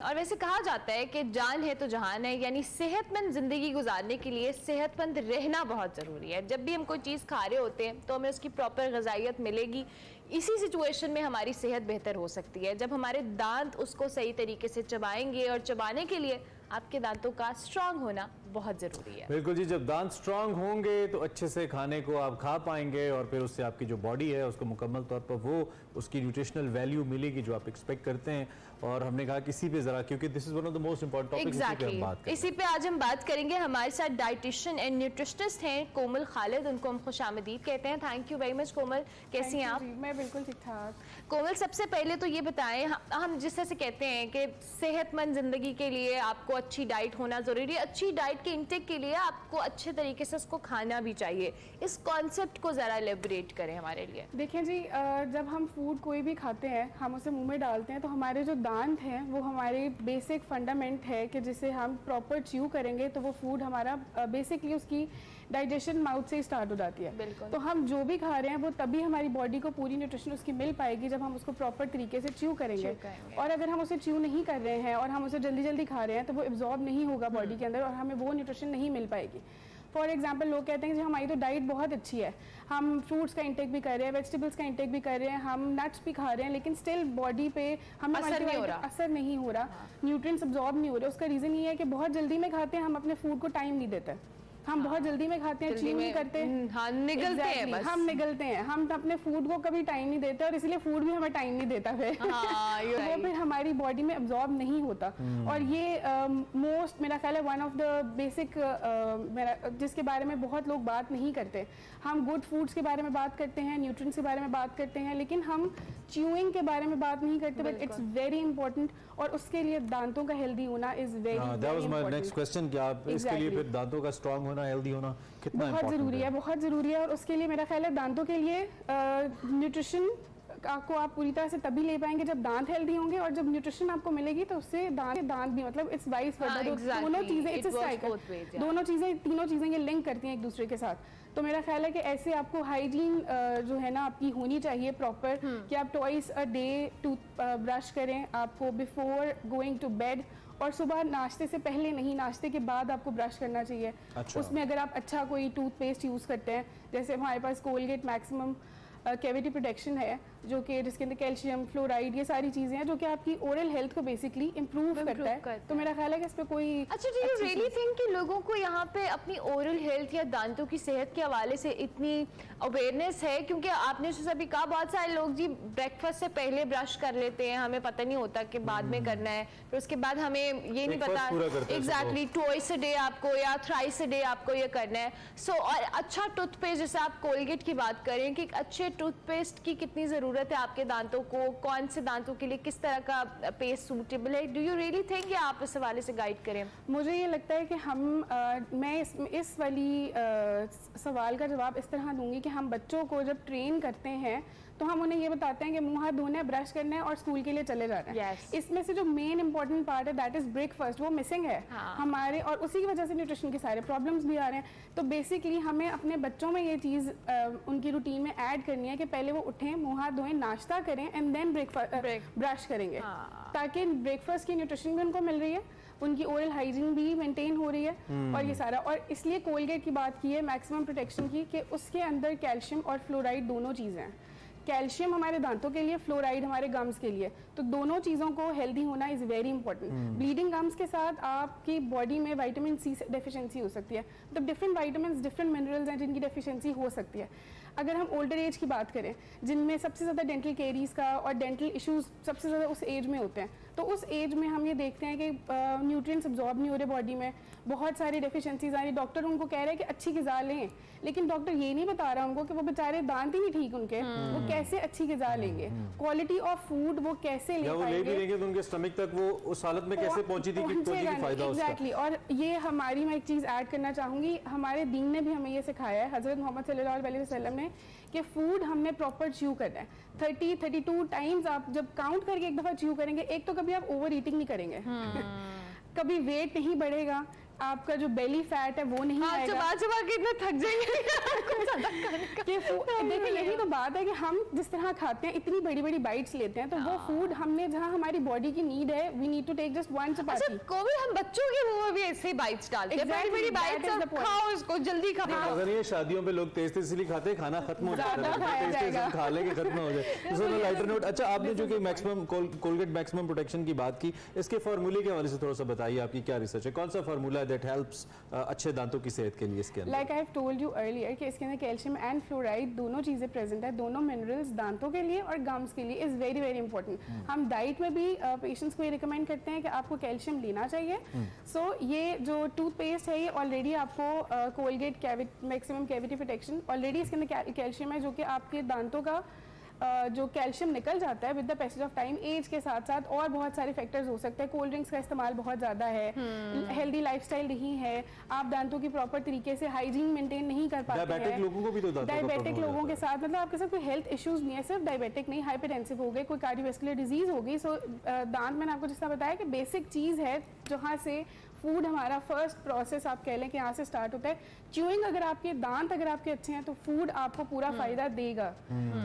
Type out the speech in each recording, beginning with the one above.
और वैसे कहा जाता है कि जान है तो जहान है, यानी सेहतमंद जिंदगी गुजारने के लिए सेहतमंद रहना बहुत ज़रूरी है। जब भी हम कोई चीज़ खा रहे होते हैं तो हमें उसकी प्रॉपर ग़िज़ाइयत मिलेगी। इसी सिचुएशन में हमारी सेहत बेहतर हो सकती है जब हमारे दांत उसको सही तरीके से चबाएंगे, और चबाने के लिए आपके दांतों का स्ट्रांग होना बहुत ज़रूरी है। बिल्कुल जी, जब दांत स्ट्रांग होंगे तो अच्छे से खाने को आप खा पाएंगे और फिर उससे आपकी जो बॉडी है उसको मुकम्मल तौर पर वो उसकी न्यूट्रिशनल वैल्यू मिलेगी जो आप एक्सपेक्ट करते हैं। और हमने कहा किसी पे ज़रा, क्योंकि this is one of the most important topic, इसी पे आज हम बात करेंगे। हमारे साथ डाइटिशियन एंड न्यूट्रिशनिस्ट हैं कोमल खालिद, उनको हम खुशामदीद कहते हैं। थैंक यू वेरी मच कोमल, कैसी हैं आप? मैं बिल्कुल ठीक ठाक। कोमल, सबसे पहले तो ये बताएं, हम जिस तरह से कहते हैं कि सेहतमंद जिंदगी के लिए आपको अच्छी डाइट होना जरूरी है, अच्छी डाइट के इंटेक के लिए आपको अच्छे तरीके से उसको खाना भी चाहिए। इस कॉन्सेप्ट को जरा एलेबोरेट करें हमारे लिए। देखिए जी, जब हम फूड कोई भी खाते हैं, हम उसे मुंह में डालते हैं, तो हमारे जो दांत हैं वो हमारे बेसिक फंडामेंट है कि जिसे हम प्रॉपर च्यू करेंगे तो वो फूड हमारा बेसिकली उसकी डाइजेशन माउथ से ही स्टार्ट हो जाती है। तो हम जो भी खा रहे हैं वो तभी हमारी बॉडी को पूरी न्यूट्रिशन उसकी मिल पाएगी जब हम उसको प्रॉपर तरीके से च्यू करेंगे। और अगर हम उसे च्यू नहीं कर रहे हैं और हम उसे जल्दी जल्दी खा रहे हैं तो वो एब्जॉर्ब नहीं होगा बॉडी के अंदर और हमें वो न्यूट्रिशन नहीं मिल पाएगी। फॉर एग्जाम्पल, लोग कहते हैं कि हमारी तो डाइट बहुत अच्छी है, हम फ्रूट्स का इंटेक भी कर रहे हैं, वेजिटेबल्स का इंटेक भी कर रहे हैं, हम नट्स भी खा रहे हैं, लेकिन स्टिल बॉडी पे हमें असर नहीं हो रहा, न्यूट्रिएंट्स अब्जॉर्ब नहीं हो रहे। उसका रीज़न ये है कि बहुत जल्दी में खाते हैं, हम अपने फूड को टाइम नहीं देते। हम बहुत जल्दी में खाते हैं, च्यू नहीं करते, निगलते हैं बस। हम निगलते हैं, हम अपने फूड को कभी टाइम नहीं देते और इसलिए फूड भी हमें टाइम नहीं देता फिर वो फिर हमारी बॉडी में अब्जॉर्ब नहीं होता। और ये मोस्ट मेरा ख्याल है वन ऑफ द बेसिक जिसके बारे में बहुत लोग बात नहीं करते। हम गुड फूड्स के बारे में बात करते हैं, न्यूट्रिएंट्स के बारे में बात करते हैं, लेकिन हम च्यूइंग के बारे में बात नहीं करते। बट इट्स वेरी इंपॉर्टेंट और उसके लिए दांतों का हेल्दी होना is very that was my next question कि आप इसके लिए फिर दांतों का स्ट्रांग होना, हेल्दी होना कितना बहुत जरूरी है, बहुत जरूरी है। और उसके लिए मेरा ख्याल है दांतों के लिए न्यूट्रिशन को आप पूरी तरह से तभी ले पाएंगे जब दांत हेल्दी होंगे, और जब न्यूट्रिशन आपको मिलेगी तो उससे दांत भी, मतलब इट्स वाइस वर्सा, दोनों चीजें, इट्स अ साइकिल, दोनों चीजें, तीनों चीजें ये लिंक करती हैं एक दूसरे के साथ। तो मेरा ख्याल है कि ऐसे आपको हाइजीन जो है ना आपकी होनी चाहिए प्रॉपर, कि आप twice a day tooth brush करें, आपको बिफोर गोइंग टू बेड, और सुबह नाश्ते से पहले नहीं, नाश्ते के बाद आपको ब्रश करना चाहिए। अच्छा। उसमें अगर आप अच्छा कोई टूथपेस्ट यूज़ करते हैं, जैसे हमारे पास कोलगेट मैक्सिमम कैविटी प्रोटेक्शन है, जो कि जिसके अंदर कैल्शियम, फ्लोराइड, ये सारी चीजें हैं जो कि आपकी ओरल हेल्थ को बेसिकली इम्प्रूव करता है। तो मेरा ख्याल है कि इस पे कोई अच्छा, डू यू रियली थिंक कि लोगों को यहाँ पे अपनी ओरल हेल्थ या दांतों की सेहत के हवाले से इतनी अवेयरनेस है? क्योंकि आपने जैसे अभी कहा, बहुत सारे लोग जी ब्रेकफास्ट से पहले ब्रश कर लेते हैं, हमें पता नहीं होता कि बाद में करना है, फिर उसके बाद हमें ये नहीं पता एग्जैक्टली ट्वाइस अ डे आपको या थ्राइस अ डे आपको ये करना है। सो और अच्छा टूथपेस्ट, जैसे आप कोलगेट की बात करें कि अच्छे टूथपेस्ट की कितनी जरूरत है आपके दांतों को, कौन से दांतों के लिए किस तरह का पेस्ट सूटेबल है? डू यू रियली थिंक या आप इस हवाले से गाइड करें? मुझे ये लगता है कि मैं इस वाली सवाल का जवाब इस तरह दूंगी कि हम बच्चों को जब ट्रेन करते हैं तो हम उन्हें ये बताते हैं कि मुंह हाथ धोने, ब्रश करना है और स्कूल के लिए चले जाना है। इसमें से जो मेन इंपॉर्टेंट पार्ट है दैट इज ब्रेकफास्ट, वो मिसिंग है हमारे, और उसी की वजह से न्यूट्रिशन के सारे प्रॉब्लम्स भी आ रहे हैं। तो बेसिकली हमें अपने बच्चों में ये चीज़ उनकी रूटीन में ऐड करनी है कि पहले वो उठें, मुंह हाथ धोएं, नाश्ता करें एंड देन ब्रश करेंगे, ताकि ब्रेकफास्ट की न्यूट्रिशन भी उनको मिल रही है, उनकी ओरल हाइजीन भी मेंटेन हो रही है और ये सारा। और इसलिए कोलगेट की बात की है मैक्सिमम प्रोटेक्शन की, कि उसके अंदर कैल्शियम और फ्लोराइड दोनों चीज़ें हैं। कैल्शियम हमारे दांतों के लिए, फ्लोराइड हमारे गम्स के लिए, तो दोनों चीज़ों को हेल्दी होना is very important. Bleeding gums के साथ आपकी बॉडी में विटामिन सी डेफिशिएंसी हो सकती है, तो डिफरेंट विटामिन, डिफरेंट मिनरल्स हैं जिनकी डेफिशिएंसी हो सकती है। अगर हम ओल्डर एज की बात करें, जिनमें सबसे ज़्यादा डेंटल केरीज का और डेंटल इश्यूज सबसे ज़्यादा उस एज में होते हैं, तो उस एज में हम ये देखते हैं कि न्यूट्रिएंट्स अब्जॉर्ब नहीं हो रहे बॉडी में, बहुत सारी डेफिशिएंसीज आ रही। डॉक्टर उनको कह रहे हैं कि अच्छी ग़िज़ा लें, लेकिन डॉक्टर ये नहीं बता रहा उनको कि वो बेचारे दांत ही नहीं ठीक उनके, वो कैसे अच्छी ग़िज़ा लेंगे, क्वालिटी ऑफ फूड वो कैसे ले पाएंगे, तो उनके स्टमक तक वो उस हालत में कैसे पहुंची थी कि कोई फायदा उसका। एग्जैक्टली। और ये हमारी, मैं एक चीज़ ऐड करना चाहूँगी, हमारे दीन ने भी हमें ये सिखाया है, हज़रत मोहम्मद सल्लल्लाहु अलैहि वसल्लम ने, कि फूड हमने प्रॉपर च्यू करना है। 32 टाइम्स आप जब काउंट करके एक दफ़ा च्यू करेंगे, एक तो कभी आप ओवर ईटिंग नहीं करेंगे कभी वेट नहीं बढ़ेगा, आपका जो बेली फैट है वो नहीं आएगा। चबा के इतना थक जाएंगे देखिए यही तो बात है कि हम जिस तरह खाते हैं, इतनी बड़ी बड़ी बाइट्स लेते हैं, तो वो फूड हमने जहाँ हमारी बॉडी की नीड है, we need to take just one chapati. कोई हम बच्चों के मुंह में भी ऐसे बाइट्स डालते हैं, बड़ी बड़ी बाइट्स, खाओ इसको जल्दी खाओ। अगर ये शादियों पे लोग तेज तेज इसलिए खाते हैं, खाना खत्म हो जाता है, तेज तेज खा ले के खत्म हो जाए। सो लाइटर नोट, अच्छा आपने जो कि मैक्सिमम कोलगेट मैक्सिमम प्रोटेक्शन की बात की, इसके फार्मूले के हवाले से थोड़ा सा बताइए, आपकी क्या रिसर्च है, कौन सा फार्मूला दैट हेल्प्स अच्छे दांतों की सेहत के लिए इसके अंदर? Like I have told you earlier कि इसके अंदर कैल्शियम एंड फ्लोराइड दोनों चीजें प्रेजेंट है, दोनों मिनरल्स दांतों के लिए और गम्स के लिए इज वेरी वेरी इंपॉर्टेंट। हम डाइट में भी पेशेंट्स को ये रिकमेंड करते हैं कि आपको कैल्शियम लेना चाहिए। सो ये जो टूथपेस्ट है, ये ऑलरेडी आपको Colgate maximum cavity protection, already इसके अंदर कैल्शियम है, जो कि आपके दांतों का जो कैल्शियम निकल जाता है with the passage of time, age के साथ साथ और बहुत सारे फैक्टर्स हो सकते हैं। कोल्ड ड्रिंक्स का इस्तेमाल बहुत ज़्यादा है, हेल्दी लाइफस्टाइल नहीं है, आप दांतों की प्रॉपर तरीके से हाइजीन मेंटेन नहीं कर पाते हैं। डायबिटिक लोगों को भी तो डायबिटिक लोगों के साथ, मतलब आपके साथ कोई हेल्थ इश्यूज नहीं है, सिर्फ डायबिटिक नहीं, हाइपरटेंसिव हो गए, कोई कार्डियोवैस्कुलर डिजीज हो गई। सो दांत मैंने आपको जिस तरह बताया कि बेसिक चीज़ है जहाँ से फूड हमारा फर्स्ट प्रोसेस आप कह लें कि यहाँ से स्टार्ट होता है। च्यूइंग अगर आपके दांत अगर आपके अच्छे हैं तो फूड आपको पूरा फायदा देगा,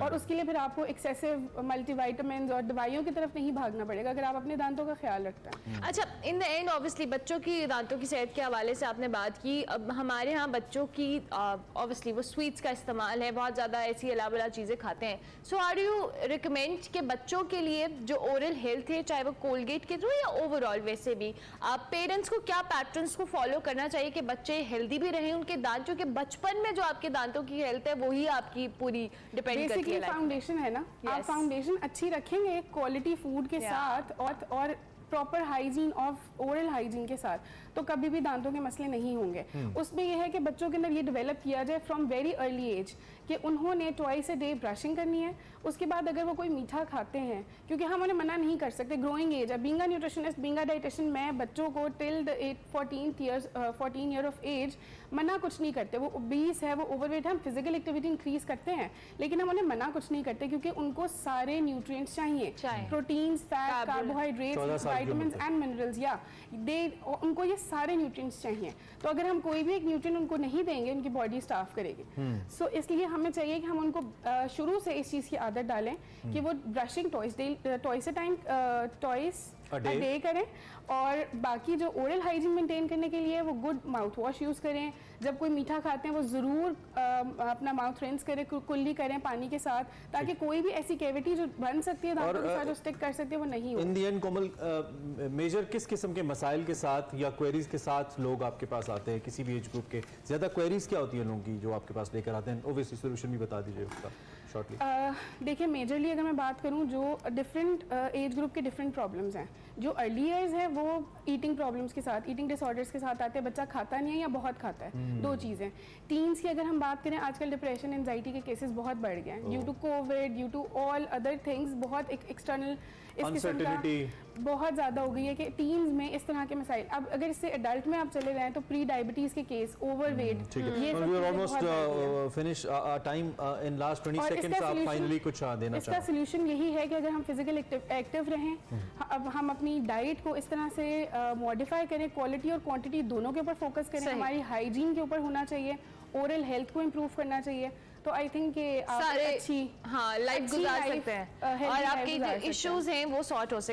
और उसके लिए फिर आपको एक्सेसिव मल्टीविटामिन्स और दवाइयों की तरफ नहीं भागना पड़ेगा अगर आप अपने दांतों का ख्याल रखते हैं। अच्छा, इन द एंड ऑब्वियसली बच्चों की दांतों की सेहत के हवाले से आपने बात की। अब हमारे यहाँ बच्चों की ऑब्वियसली वो स्वीट्स का इस्तेमाल है, बहुत ज़्यादा ऐसी अलावा चीज़ें खाते हैं। सो आर यू रिकमेंड कि बच्चों के लिए जो ओरल हेल्थ है, चाहे वो कोलगेट के थ्रू या ओवरऑल वैसे भी, आप पेरेंट्स को क्या पैटर्न्स को फॉलो करना चाहिए कि बच्चे हेल्दी भी रहें, उनके दांत, क्योंकि बचपन में जो आपके दांतों की हेल्थ है वही आपकी पूरी डिपेंड करती है। फाउंडेशन है ना, आप फाउंडेशन अच्छी रखेंगे क्वालिटी फूड के साथ और proper hygiene of oral hygiene के साथ, तो कभी भी दांतों के मसले नहीं होंगे। उसमें यह है कि बच्चों के अंदर ये डेवलप किया जाए फ्रॉम वेरी अर्ली एज कि उन्होंने ट्वाइस अ डे ब्रशिंग करनी है। उसके बाद अगर वो कोई मीठा खाते हैं, क्योंकि हम उन्हें मना नहीं कर सकते, ग्रोइंग एज है, being a nutritionist, being a dietitian, मैं बच्चों को till the 14 year of age मना कुछ नहीं करते। वो ओबीस है, वो ओवरवेट है, हम फिजिकल एक्टिविटी इंक्रीज करते हैं, लेकिन हम उन्हें मना कुछ नहीं करते क्योंकि उनको सारे न्यूट्रिएंट्स चाहिए, proteins, fat, carbohydrates, vitamins and minerals, या उनको ये सारे न्यूट्रिएंट्स चाहिए। तो अगर हम कोई भी एक न्यूट्रिएंट उनको नहीं देंगे, उनकी बॉडी स्टाफ करेगी। सो इसलिए हमें चाहिए कि हम उनको शुरू से इस चीज़ की आदत डालें कि वो ब्रशिंग टॉइस अ डे करें, और बाकी जो ओरल हाइजीन मेंटेन करने के लिए वो गुड माउथ वॉश यूज़ करें। जब कोई मीठा खाते हैं वो ज़रूर अपना माउथ रिंस करें, कुल्ली करें पानी के साथ, ताकि कोई भी ऐसी कैविटी जो बन सकती है दांतों के साथ, जो स्टिक कर सकती है, वो नहीं हो। इन दी एंड कोमल, मेजर किस किस्म के मसाइल के साथ या क्वेरीज के साथ लोग आपके पास आते हैं, किसी भी एज ग्रुप के? ज़्यादा क्वेरीज क्या होती है लोगों की जो आपके पास लेकर आते हैं? ओब्वियसली सोल्यूशन भी बता दीजिए उसका शॉर्टली। देखिए, मेजरली अगर मैं बात करूं, जो डिफरेंट एज ग्रुप के डिफरेंट प्रॉब्लम्स हैं। जो अर्ली एज है वो ईटिंग प्रॉब्लम्स के साथ, ईटिंग डिसऑर्डर्स के साथ आते हैं, बच्चा खाता नहीं है या बहुत खाता है, दो चीज़ें। टीन्स की अगर हम बात करें, आजकल डिप्रेशन, एंजाइटी के केसेस बहुत बढ़ गए हैं due to COVID, due to all other things, बहुत एक्सटर्नल इस किस्म का बहुत ज़्यादा हो गई है कि टीन्स में इस तरह के मसाइल। अब अगर इससे एडल्ट में आप चले जाएं तो प्री डायबिटीज़ के केस, ओवरवेट, ये इसका सोल्यूशन यही है कि अगर हम फिजिकल एक्टिव रहें, अब हम अपनी डाइट को इस तरह से मॉडिफाई करें, क्वालिटी और क्वांटिटी दोनों के ऊपर फोकस करें, हमारी हाइजीन के ऊपर होना चाहिए, ओरल हेल्थ को इम्प्रूव करना चाहिए, तो आई थिंक कि आप अच्छी लाइफ गुजार सकते हैं और आपके जो इश्यूज हैं वो सॉर्ट हो सकते हैं।